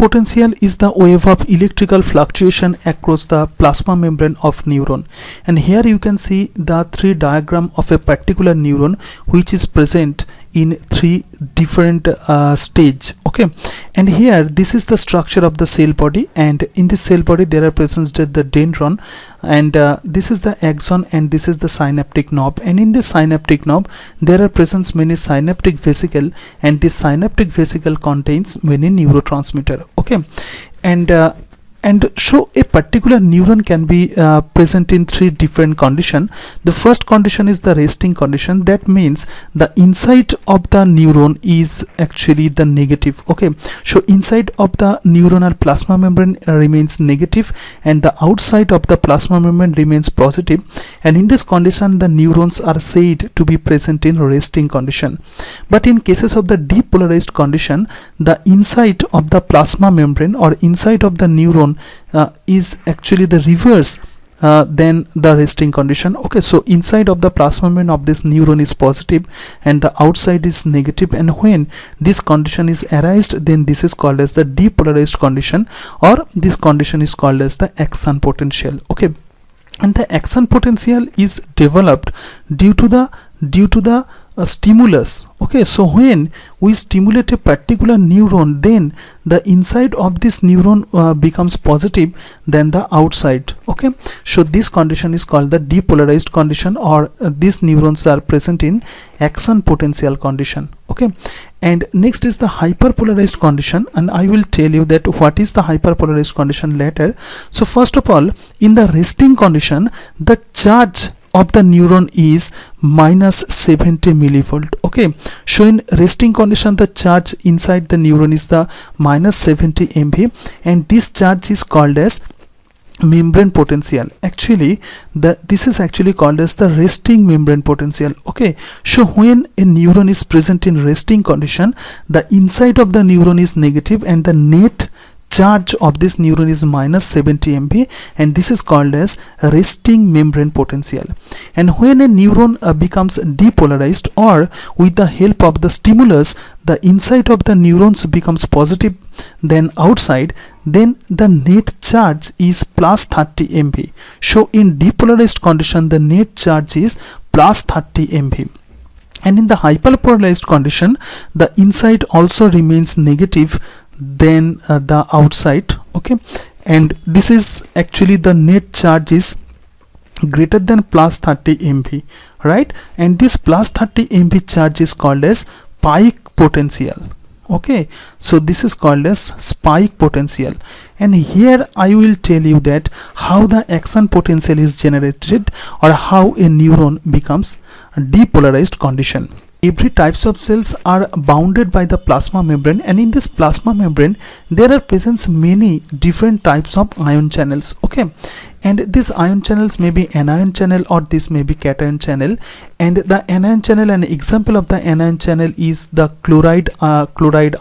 potential is the wave of electrical fluctuation across the plasma membrane of neuron. And here you can see the three diagram of a particular neuron which is present in three different stage. Okay, and here this is the structure of the cell body, and in this cell body there are present the dendron, and this is the axon, and this is the synaptic knob, and in this synaptic knob there are present many synaptic vesicle, and this synaptic vesicle contains many neurotransmitter. Okay, and so a particular neuron can be present in three different conditions. The first condition is the resting condition. That means the inside of the neuron is actually the negative. Okay, so inside of the neuronal plasma membrane remains negative, and the outside of the plasma membrane remains positive, and in this condition the neurons are said to be present in resting condition. But in cases of the depolarized condition, the inside of the plasma membrane or inside of the neuron is actually the reverse than the resting condition. Okay, so inside of the plasma membrane of this neuron is positive and the outside is negative, and when this condition is arised, then this is called as the depolarized condition, or this condition is called as the axon potential. Okay, and the axon potential is developed due to the stimulus. Okay, so when we stimulate a particular neuron, then the inside of this neuron becomes positive than the outside. Okay, so this condition is called the depolarized condition, or these neurons are present in axon potential condition. Okay, and next is the hyperpolarized condition, and I will tell you that what is the hyperpolarized condition later. So first of all, in the resting condition, the charge of the neuron is minus 70 millivolt. Okay, so in resting condition the charge inside the neuron is the minus 70 MV, and this charge is called as membrane potential. Actually this is actually called as the resting membrane potential. Okay, so when a neuron is present in resting condition, the inside of the neuron is negative and the net charge of this neuron is minus 70 MV, and this is called as resting membrane potential. And when a neuron becomes depolarized, or with the help of the stimulus the inside of the neurons becomes positive than outside, then the net charge is plus 30 MV. So in depolarized condition the net charge is plus 30 MV. And in the hyperpolarized condition the inside also remains negative than the outside. Okay, and this is actually the net charge is greater than plus 30 MV, right? And this plus 30 MV charge is called as spike potential. Okay, so this is called as spike potential, and here I will tell you that how the axon potential is generated, or how a neuron becomes depolarized condition. Every types of cells are bounded by the plasma membrane, and in this plasma membrane there are present many different types of ion channels. Okay, and these ion channels may be anion channel, or this may be cation channel. And the anion channel, an example of the anion channel is the chloride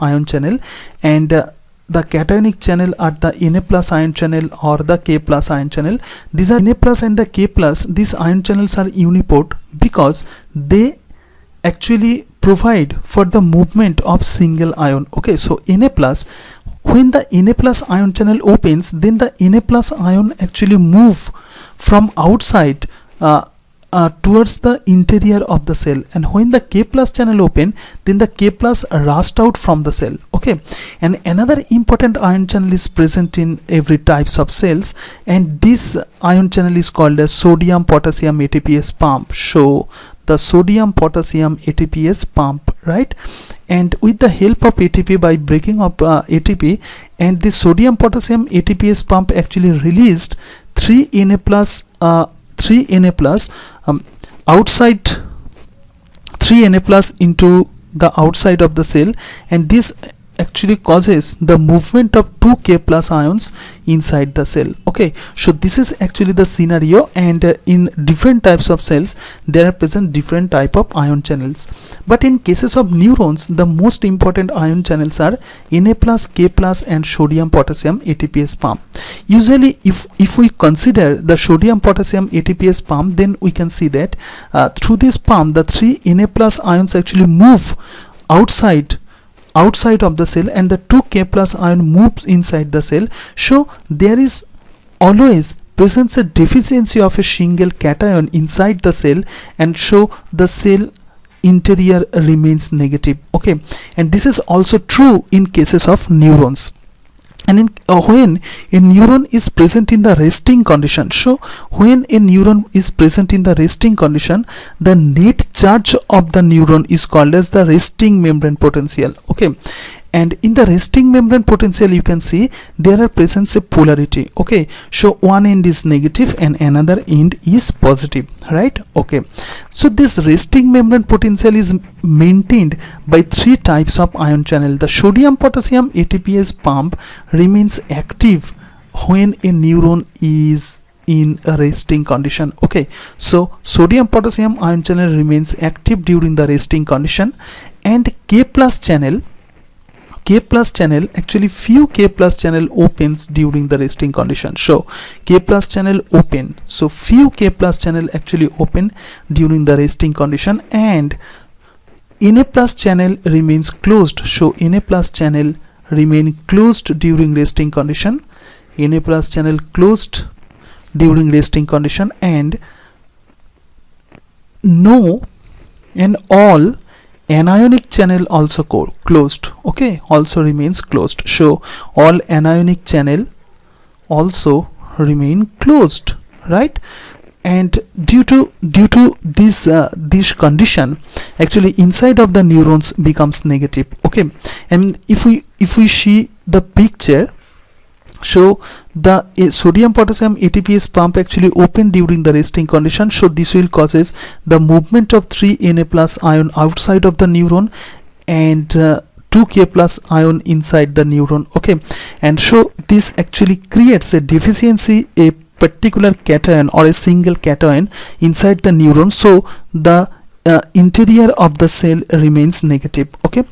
ion channel, and the cationic channel are the Na plus ion channel or the K plus ion channel. These are Na plus and the K plus. These ion channels are uniport because they actually provide for the movement of single ion. Okay, so Na plus, when the Na plus ion channel opens, then the Na plus ion actually move from outside towards the interior of the cell, and when the K plus channel open, then the K plus rushed out from the cell. Okay, and another important ion channel is present in every types of cells, and this ion channel is called as sodium potassium ATPase pump. So the sodium potassium ATPase pump, right? And with the help of ATP, by breaking up ATP, and the sodium potassium ATPase pump actually released 3 Na plus outside, 3 Na plus into the outside of the cell, and this actually causes the movement of 2 K plus ions inside the cell. Okay, so this is actually the scenario, and in different types of cells there are present different type of ion channels. But in cases of neurons, the most important ion channels are Na plus, K plus and sodium potassium ATPase pump. Usually if we consider the sodium potassium ATPase pump, then we can see that through this pump the 3 Na plus ions actually move outside outside of the cell and the 2K plus ion moves inside the cell, so there is always presents a deficiency of a single cation inside the cell, and so the cell interior remains negative. Okay, and this is also true in cases of neurons. And when a neuron is present in the resting condition, so when a neuron is present in the resting condition, the net charge of the neuron is called as the resting membrane potential. Okay, and in the resting membrane potential you can see there are presence a polarity. Okay, so one end is negative and another end is positive, right? Okay, so this resting membrane potential is maintained by three types of ion channel. The sodium potassium ATPase pump remains active when a neuron is in a resting condition. Okay, so sodium potassium ion channel remains active during the resting condition, and K plus channel actually few K plus channel opens during the resting condition. So K plus channel open, so few K plus channel actually open during the resting condition, and Na plus channel remains closed. So Na plus channel remain closed during resting condition, Na plus channel closed during resting condition, and no and all anionic channel also closed. Okay, also remains closed. So all anionic channel also remain closed, right? And due to this condition, actually inside of the neurons becomes negative. Okay, and if we see the picture, so the sodium potassium ATPase pump actually open during the resting condition, so this will causes the movement of 3 Na plus ion outside of the neuron and 2K plus ion inside the neuron. Okay, and so this actually creates a deficiency, a particular cation or a single cation inside the neuron, so the interior of the cell remains negative. Okay,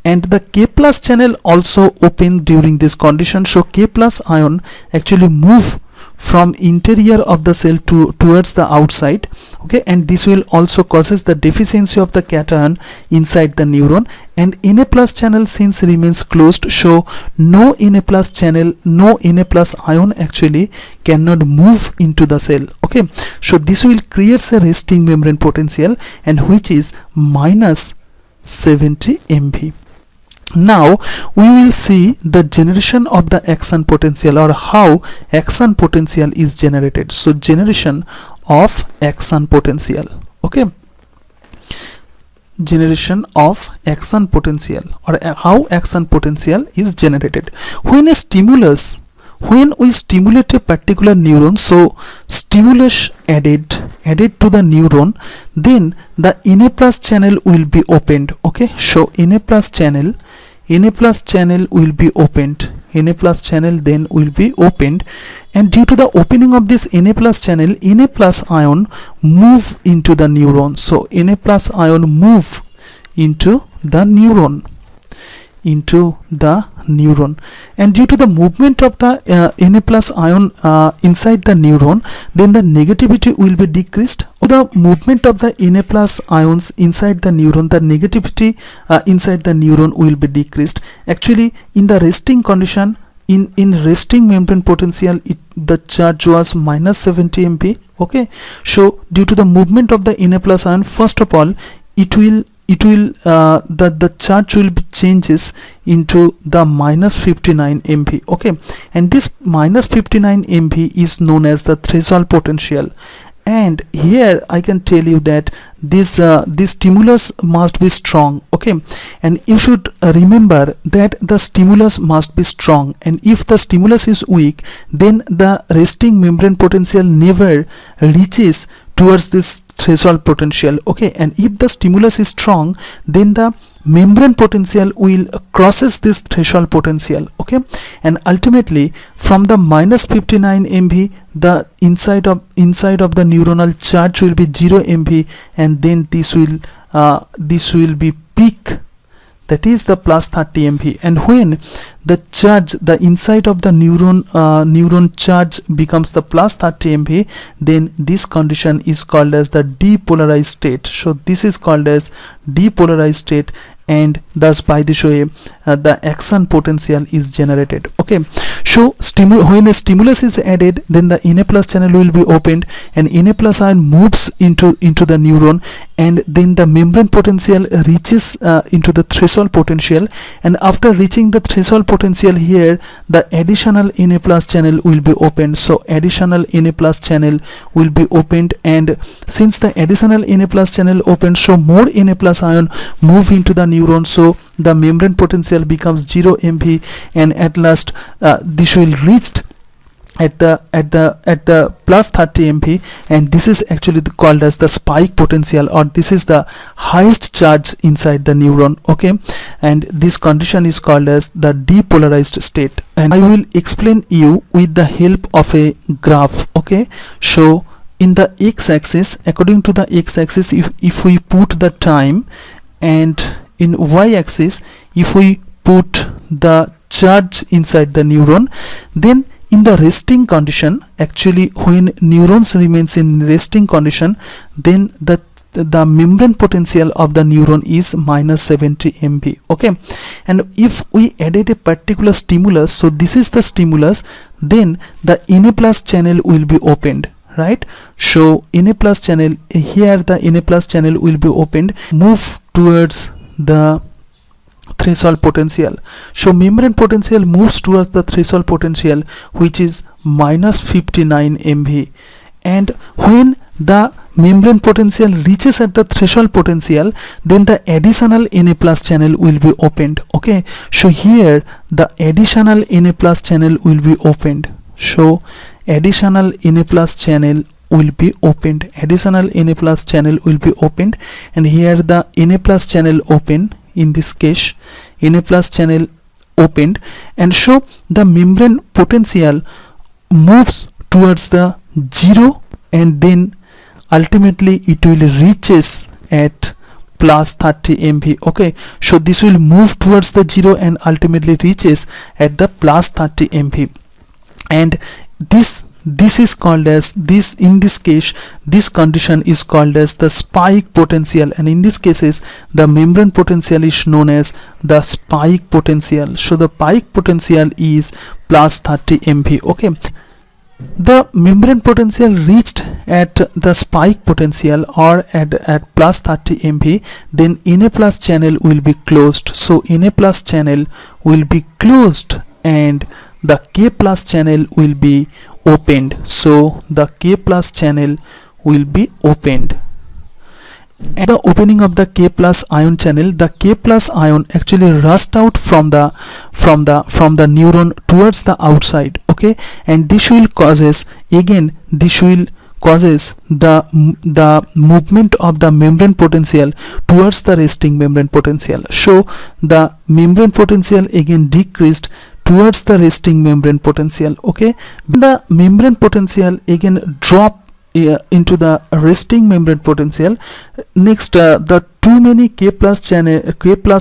and the K plus channel also open during this condition, so K plus ion actually move from interior of the cell towards the outside. Okay, and this will also causes the deficiency of the cation inside the neuron, and Na plus channel since remains closed, so no Na plus channel, no Na plus ion actually cannot move into the cell. Okay, so this will creates a resting membrane potential, and which is minus 70 MV. Now we will see the generation of the action potential, or how action potential is generated. So generation of action potential. Okay, generation of action potential, or how action potential is generated. When we stimulate a particular neuron, so stimulus added to the neuron, then the Na plus channel will be opened. Okay, so Na plus channel will be opened. Na plus channel then will be opened, and due to the opening of this Na plus channel, Na plus ion move into the neuron. So Na plus ion move into the neuron, and due to the movement of the Na plus ion inside the neuron, then the negativity will be decreased. The movement of the Na plus ions inside the neuron, the negativity inside the neuron will be decreased. Actually in the resting condition, in resting membrane potential, the charge was minus 70 MV. Okay, so due to the movement of the Na plus ion, first of all the charge will be changes into the minus 59 MV. Okay, and this minus 59 MV is known as the threshold potential. And here I can tell you that this stimulus must be strong. Okay, and you should remember that the stimulus must be strong, and if the stimulus is weak, then the resting membrane potential never reaches towards this threshold potential. Okay, and if the stimulus is strong, then the membrane potential will crosses this threshold potential. Okay, and ultimately from the minus 59 MV, the inside of the neuronal charge will be 0 MV, and then this will be peak, that is the plus 30 MV. And when the inside of the neuron charge becomes the plus 30 MV, then this condition is called as the depolarized state. So this is called as depolarized state, and thus by this way the action potential is generated. Okay, so when a stimulus is added, then the Na plus channel will be opened and Na plus ion moves into the neuron, and then the membrane potential reaches into the threshold potential, and after reaching the threshold potential, here the additional Na plus channel will be opened. So additional Na plus channel will be opened, and since the additional Na plus channel opened, so more Na plus ion move into the neuron, so the membrane potential becomes 0 MV, and at last this will reach at the plus 30 MV, and this is actually called as the spike potential, or this is the highest charge inside the neuron. Okay, and this condition is called as the depolarized state, and I will explain you with the help of a graph. Okay, so in the x-axis, according to the x-axis, if we put the time, and in y-axis if we put the charge inside the neuron, then in the resting condition, actually when neurons remains in resting condition, then the membrane potential of the neuron is minus 70 MV. Okay, and if we added a particular stimulus, so this is the stimulus, then the Na plus channel will be opened, right? So Na plus channel, here the Na plus channel will be opened, move towards the threshold potential. So membrane potential moves towards the threshold potential, which is minus 59 MV, and when the membrane potential reaches at the threshold potential, then the additional Na plus channel will be opened. Okay, so here the additional Na plus channel will be opened. So additional Na plus channel will be opened, additional Na plus channel will be opened, and here the Na plus channel open, in this case Na plus channel opened, and so the membrane potential moves towards the 0, and then ultimately it will reaches at plus 30 MV. Okay, so this will move towards the 0 and ultimately reaches at the plus 30 MV, and this is called as this, in this case this condition is called as the spike potential, and in this cases the membrane potential is known as the spike potential. So the spike potential is plus 30 MV. Okay, the membrane potential reached at the spike potential or at plus 30 MV, then Na plus channel will be closed. So Na plus channel will be closed and the K plus channel will be opened. So the K plus channel will be opened. At the opening of the K plus ion channel, the K plus ion actually rushed out from the neuron towards the outside. Okay, and this will causes the movement of the membrane potential towards the resting membrane potential. So the membrane potential again decreased towards the resting membrane potential. Okay, the membrane potential again drop into the resting membrane potential. Next, the too many K plus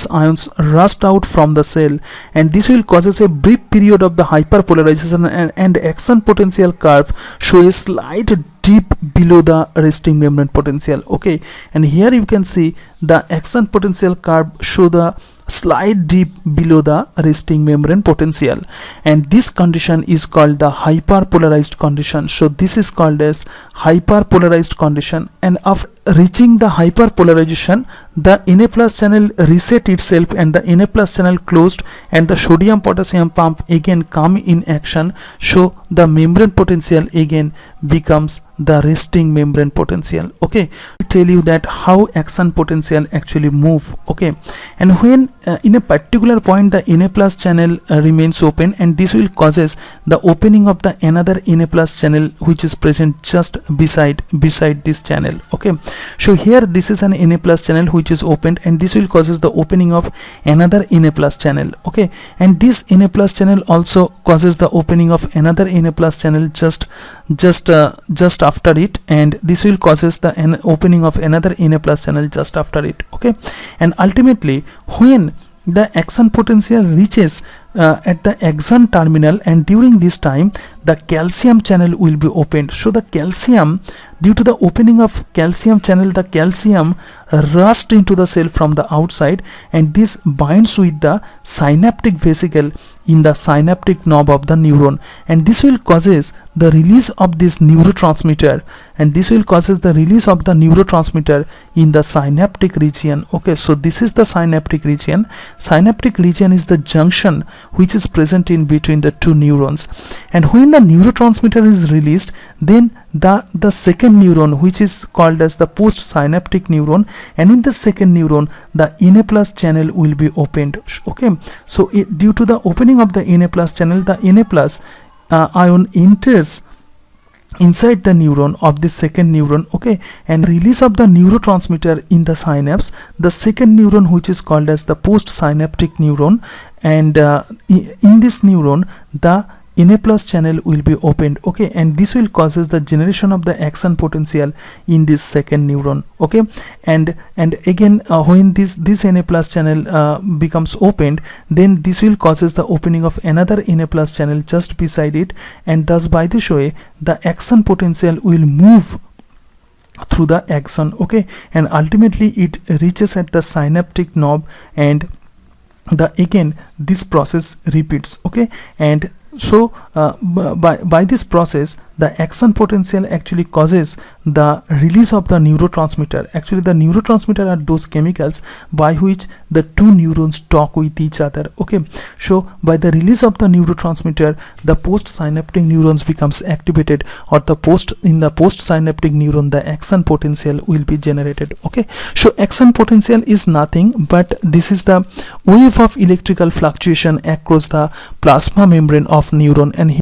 ions rushed out from the cell, and this will causes a brief period of the hyperpolarization, and action potential curve show a slight dip below the resting membrane potential. Okay, and here you can see the action potential curve show the slight dip below the resting membrane potential, and this condition is called the hyperpolarized condition. So this is called as hyperpolarized condition, and after reaching the hyperpolarization, the Na plus channel reset itself and the Na plus channel closed, and the sodium potassium pump again come in action. So the membrane potential again becomes the resting membrane potential. Okay, I'll tell you that how action potential actually move. Okay, and when in a particular point the Na plus channel remains open, and this will causes the opening of the another Na plus channel which is present just beside this channel. Okay, so here this is an Na plus channel which is opened, and this will causes the opening of another Na plus channel. Okay, and this Na plus channel also causes the opening of another Na plus channel just after it, and this will causes the opening of another Na plus channel just after it. Okay, and ultimately when the action potential reaches at the axon terminal, and during this time the calcium channel will be opened. So the calcium, due to the opening of calcium channel, the calcium rushed into the cell from the outside, and this binds with the synaptic vesicle in the synaptic knob of the neuron, and this will causes the release of this neurotransmitter, and this will causes the release of the neurotransmitter in the synaptic region. Okay, so this is the synaptic region. Synaptic region is the junction which is present in between the two neurons, and when the neurotransmitter is released, then the second neuron, which is called as the postsynaptic neuron, and in the second neuron the Na plus channel will be opened. Okay, so due to the opening of the Na plus channel, the Na plus ion enters inside the neuron of the second neuron. Okay, and release of the neurotransmitter in the synapse, the second neuron, which is called as the postsynaptic neuron, and in this neuron the Na plus channel will be opened. Okay, and this will causes the generation of the axon potential in this second neuron. Okay, and again when this Na plus channel becomes opened, then this will causes the opening of another Na plus channel just beside it, and thus by this way the axon potential will move through the axon. Okay, and ultimately it reaches at the synaptic knob, and again this process repeats. Okay, and so by this process the axon potential actually causes the release of the neurotransmitter. Actually the neurotransmitter are those chemicals by which the two neurons talk with each other. Okay, so by the release of the neurotransmitter, the postsynaptic neurons becomes activated, or in the postsynaptic neuron the axon potential will be generated. Okay, so axon potential is nothing but this is the wave of electrical fluctuation across the plasma membrane of neuron, and